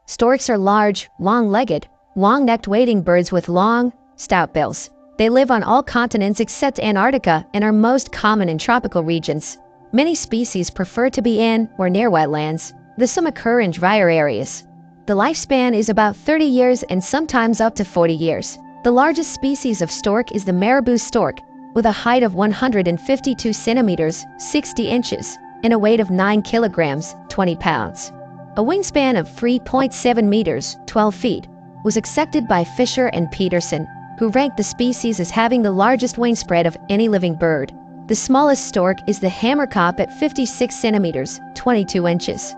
Storks are large, long-legged, long-necked wading birds with long, stout bills. They live on all continents except Antarctica and are most common in tropical regions. Many species prefer to be in or near wetlands, though some occur in drier areas. The lifespan is about 30 years and sometimes up to 40 years. The largest species of stork is the marabou stork, with a height of 152 centimeters, 60 inches, and a weight of 9 kilograms, 20 pounds. A wingspan of 3.7 meters, 12 feet, was accepted by Fisher and Peterson, who ranked the species as having the largest wingspread of any living bird. The smallest stork is the hammerkop at 56 centimeters, 22 inches,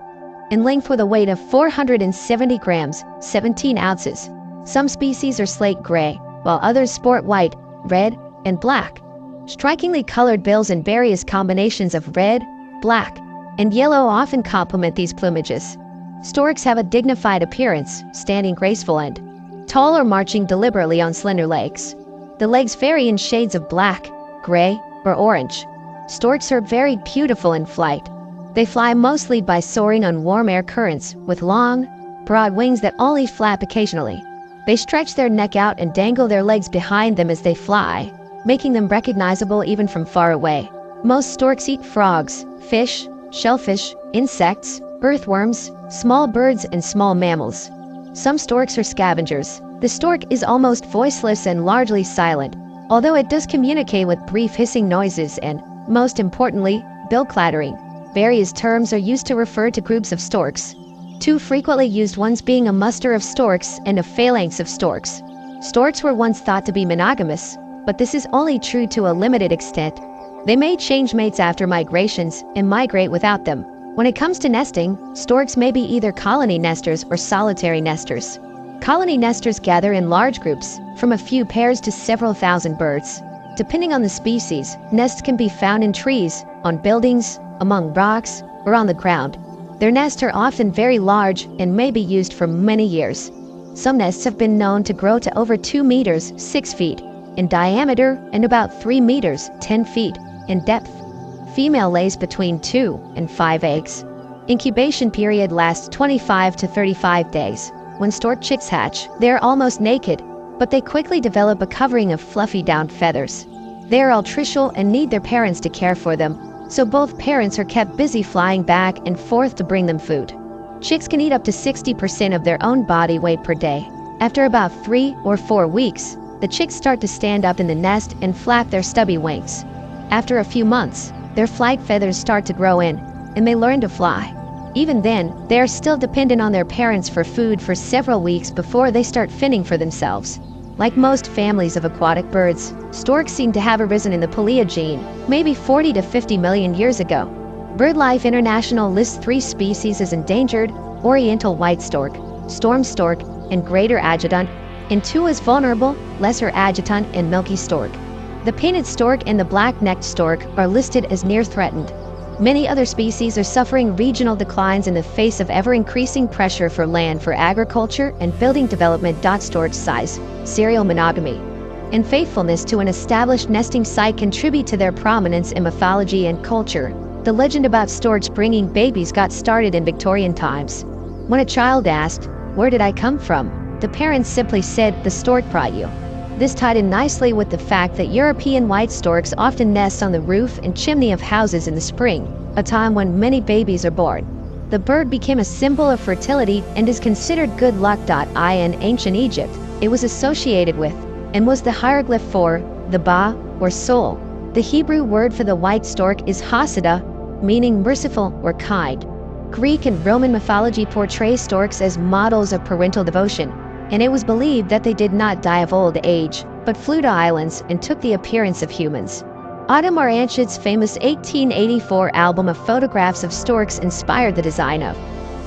in length with a weight of 470 grams, 17 ounces. Some species are slate gray, while others sport white, red, and black. Strikingly colored bills and various combinations of red, black, and yellow often complement these plumages. Storks have a dignified appearance, standing graceful and tall or marching deliberately on slender legs. The legs vary in shades of black, gray, or orange. Storks are very beautiful in flight. They fly mostly by soaring on warm air currents with long, broad wings that only flap occasionally. They stretch their neck out and dangle their legs behind them as they fly, making them recognizable even from far away. Most storks eat frogs, fish, shellfish, insects, earthworms, small birds, and small mammals. Some storks are scavengers. The stork is almost voiceless and largely silent, although it does communicate with brief hissing noises and, most importantly, bill clattering. Various terms are used to refer to groups of storks. Two frequently used ones being a muster of storks and a phalanx of storks. Storks were once thought to be monogamous, but this is only true to a limited extent. They may change mates after migrations and migrate without them. When it comes to nesting, storks may be either colony nesters or solitary nesters. Colony nesters gather in large groups, from a few pairs to several thousand birds. Depending on the species, nests can be found in trees, on buildings, among rocks, or on the ground. Their nests are often very large and may be used for many years. Some nests have been known to grow to over 2 meters, 6 feet, in diameter and about 3 meters, 10 feet, in depth. Female lays between 2 and 5 eggs. Incubation period lasts 25 to 35 days. When stork chicks hatch, they are almost naked, but they quickly develop a covering of fluffy down feathers. They are altricial and need their parents to care for them, so both parents are kept busy flying back and forth to bring them food. Chicks can eat up to 60% of their own body weight per day. After about 3 or 4 weeks, the chicks start to stand up in the nest and flap their stubby wings. After a few months, their flight feathers start to grow in, and they learn to fly. Even then, they are still dependent on their parents for food for several weeks before they start fending for themselves. Like most families of aquatic birds, storks seem to have arisen in the Paleogene, maybe 40 to 50 million years ago. BirdLife International lists 3 species as endangered: oriental white stork, storm stork, and greater adjutant, and 2 as vulnerable: lesser adjutant and milky stork. The painted stork and the black-necked stork are listed as near threatened. Many other species are suffering regional declines in the face of ever-increasing pressure for land for agriculture and building development. Stork size, serial monogamy, and faithfulness to an established nesting site contribute to their prominence in mythology and culture. The legend about storks bringing babies got started in Victorian times. When a child asked, "Where did I come from?" the parents simply said, "The stork brought you." This tied in nicely with the fact that European white storks often nest on the roof and chimney of houses in the spring, a time when many babies are born. The bird became a symbol of fertility and is considered good luck. In ancient Egypt, it was associated with, and was the hieroglyph for, the Ba, or soul. The Hebrew word for the white stork is Hasada, meaning merciful or kind. Greek and Roman mythology portray storks as models of parental devotion, and it was believed that they did not die of old age, but flew to islands and took the appearance of humans. Audemars Anschut's famous 1884 album of photographs of storks inspired the design of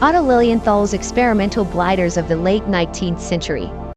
Otto Lilienthal's experimental gliders of the late 19th century.